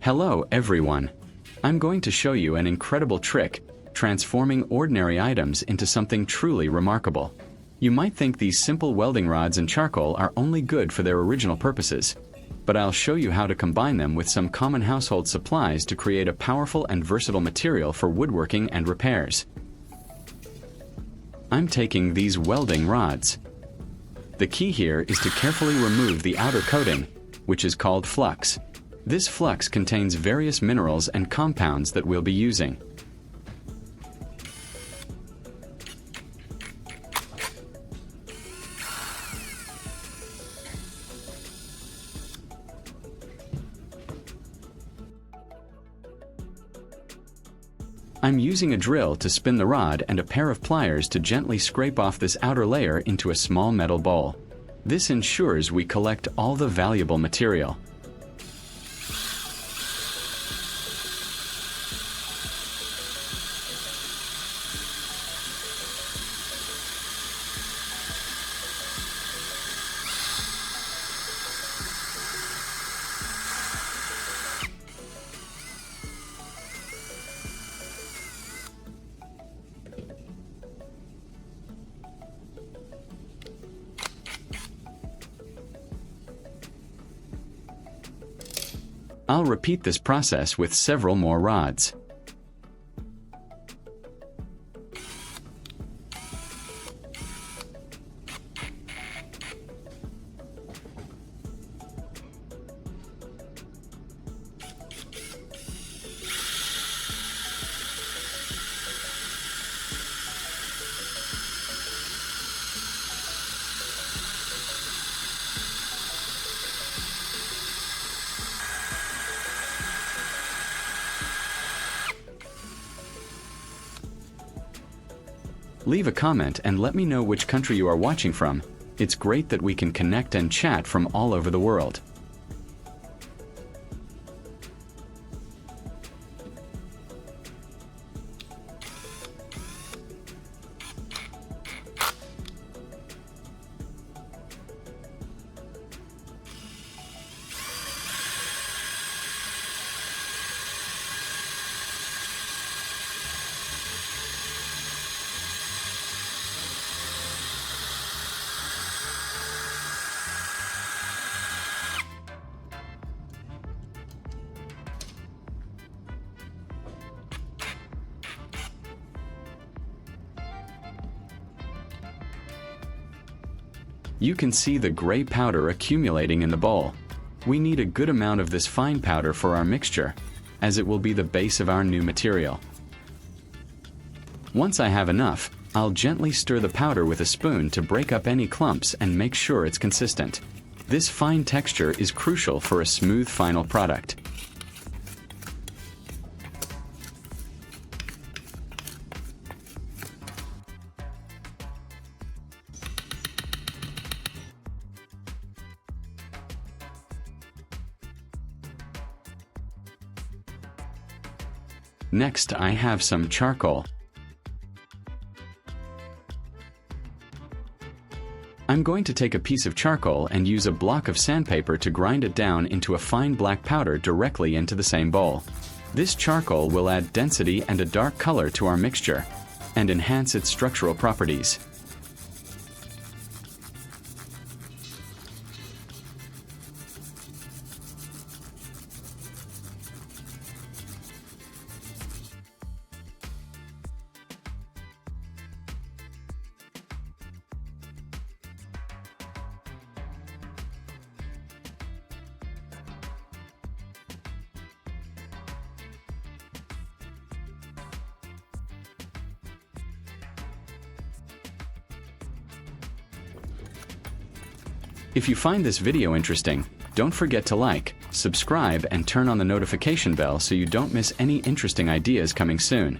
Hello everyone! I'm going to show you an incredible trick, transforming ordinary items into something truly remarkable. You might think these simple welding rods and charcoal are only good for their original purposes, but I'll show you how to combine them with some common household supplies to create a powerful and versatile material for woodworking and repairs. I'm taking these welding rods. The key here is to carefully remove the outer coating, which is called flux. This flux contains various minerals and compounds that we'll be using. I'm using a drill to spin the rod and a pair of pliers to gently scrape off this outer layer into a small metal bowl. This ensures we collect all the valuable material. I'll repeat this process with several more rods. Leave a comment and let me know which country you are watching from. It's great that we can connect and chat from all over the world. You can see the gray powder accumulating in the bowl. We need a good amount of this fine powder for our mixture, as it will be the base of our new material. Once I have enough, I'll gently stir the powder with a spoon to break up any clumps and make sure it's consistent. This fine texture is crucial for a smooth final product. Next, I have some charcoal. I'm going to take a piece of charcoal and use a block of sandpaper to grind it down into a fine black powder directly into the same bowl. This charcoal will add density and a dark color to our mixture and enhance its structural properties. If you find this video interesting, don't forget to like, subscribe, and turn on the notification bell so you don't miss any interesting ideas coming soon.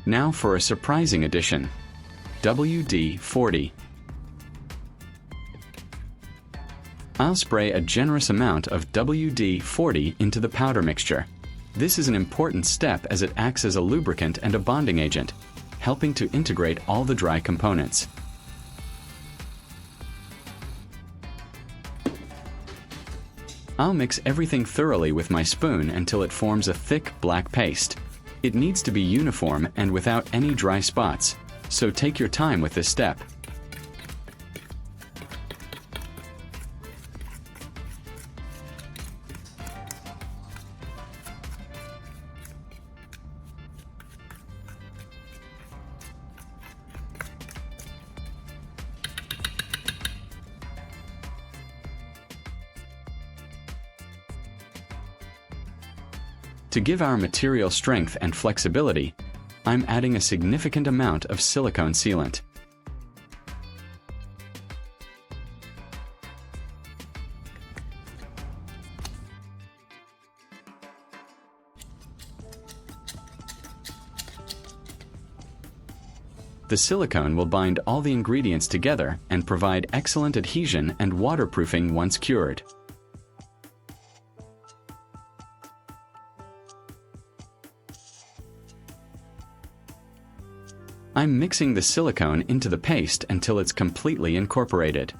Now for a surprising addition. WD-40. I'll spray a generous amount of WD-40 into the powder mixture. This is an important step as it acts as a lubricant and a bonding agent, helping to integrate all the dry components. I'll mix everything thoroughly with my spoon until it forms a thick black paste. It needs to be uniform and without any dry spots, so take your time with this step. To give our material strength and flexibility, I'm adding a significant amount of silicone sealant. The silicone will bind all the ingredients together and provide excellent adhesion and waterproofing once cured. I'm mixing the silicone into the paste until it's completely incorporated.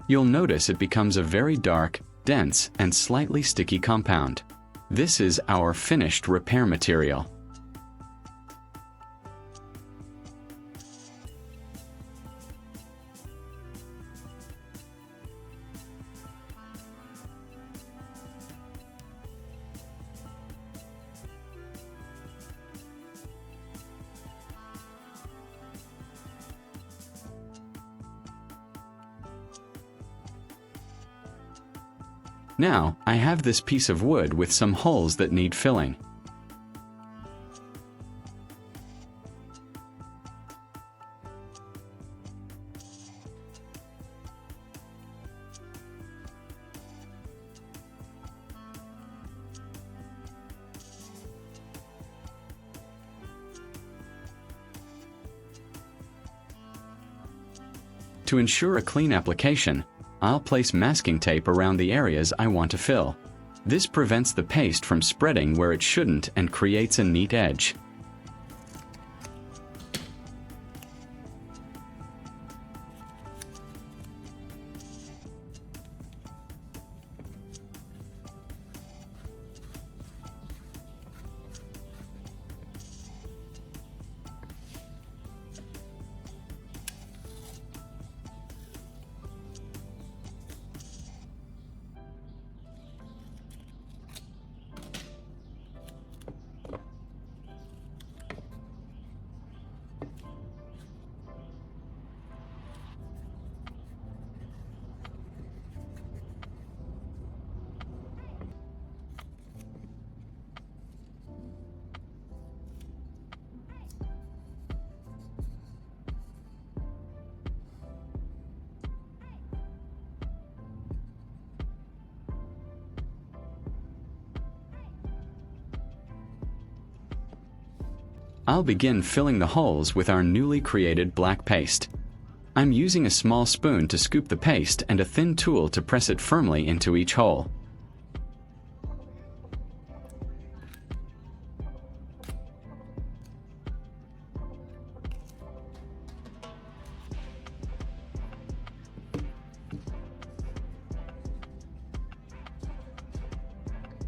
You'll notice it becomes a very dark, dense, and slightly sticky compound. This is our finished repair material. Now, I have this piece of wood with some holes that need filling. To ensure a clean application, I'll place masking tape around the areas I want to fill. This prevents the paste from spreading where it shouldn't and creates a neat edge. I'll begin filling the holes with our newly created black paste. I'm using a small spoon to scoop the paste and a thin tool to press it firmly into each hole.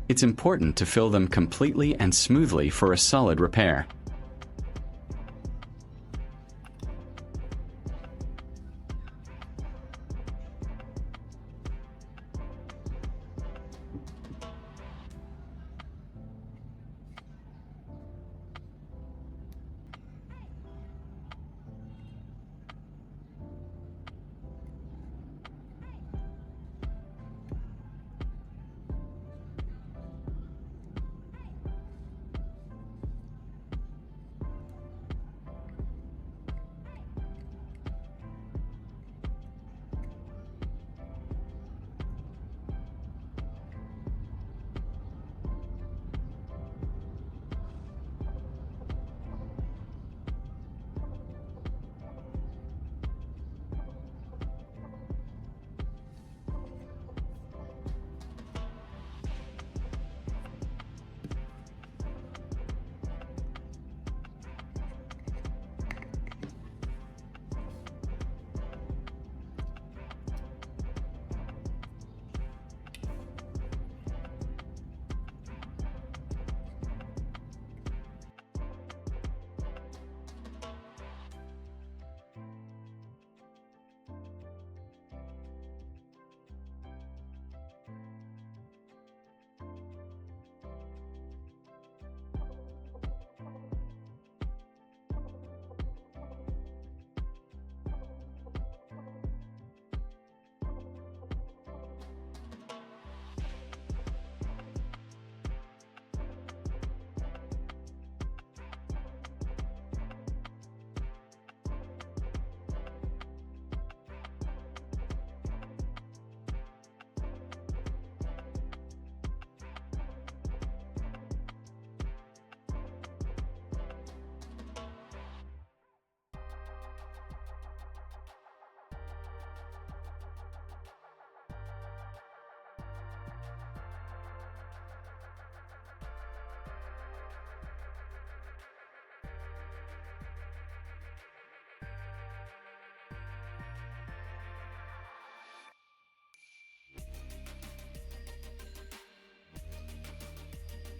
It's important to fill them completely and smoothly for a solid repair.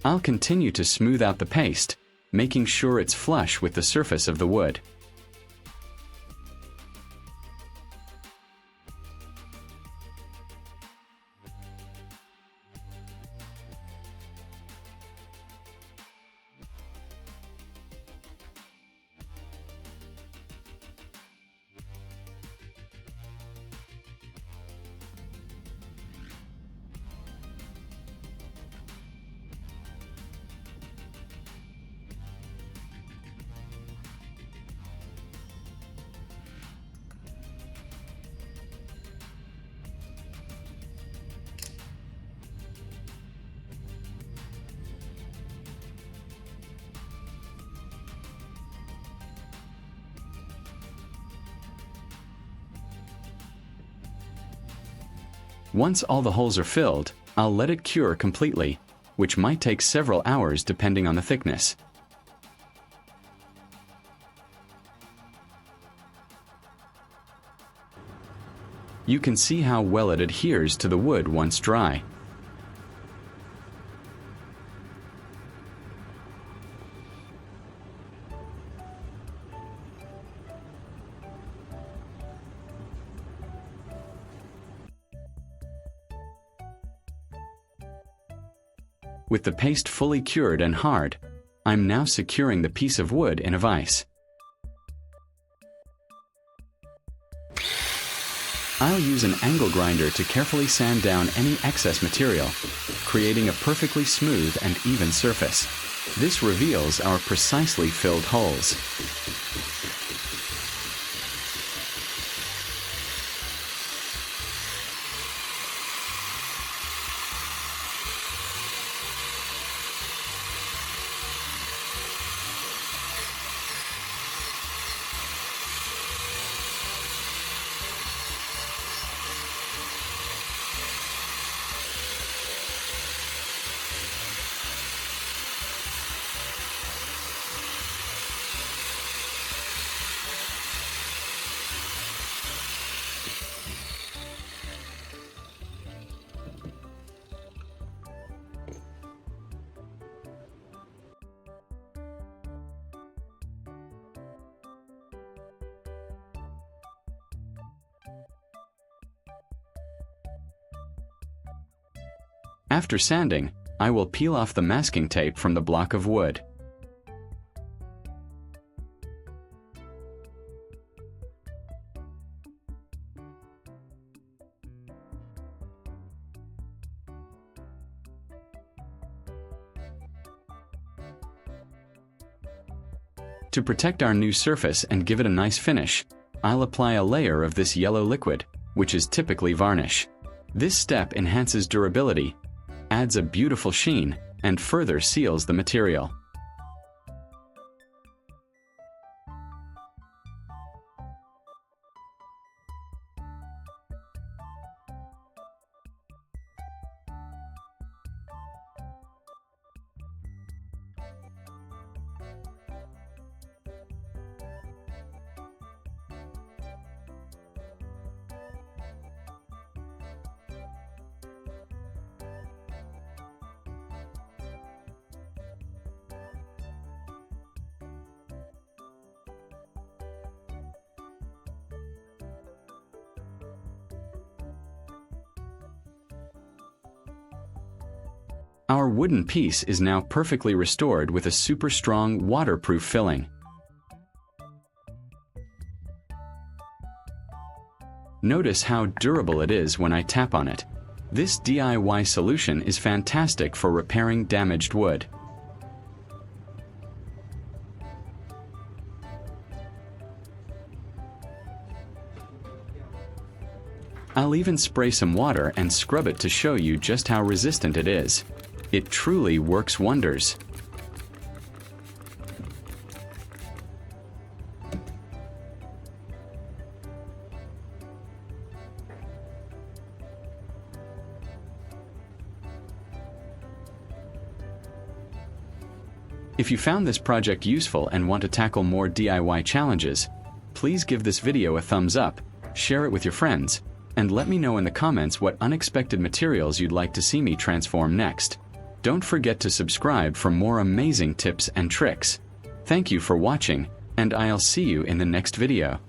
I'll continue to smooth out the paste, making sure it's flush with the surface of the wood. Once all the holes are filled, I'll let it cure completely, which might take several hours depending on the thickness. You can see how well it adheres to the wood once dry. With the paste fully cured and hard, I'm now securing the piece of wood in a vise. I'll use an angle grinder to carefully sand down any excess material, creating a perfectly smooth and even surface. This reveals our precisely filled holes. After sanding, I will peel off the masking tape from the block of wood. To protect our new surface and give it a nice finish, I'll apply a layer of this yellow liquid, which is typically varnish. This step enhances durability, adds a beautiful sheen, and further seals the material. Our wooden piece is now perfectly restored with a super strong waterproof filling. Notice how durable it is when I tap on it. This DIY solution is fantastic for repairing damaged wood. I'll even spray some water and scrub it to show you just how resistant it is. It truly works wonders. If you found this project useful and want to tackle more DIY challenges, please give this video a thumbs up, share it with your friends, and let me know in the comments what unexpected materials you'd like to see me transform next. Don't forget to subscribe for more amazing tips and tricks. Thank you for watching, and I'll see you in the next video.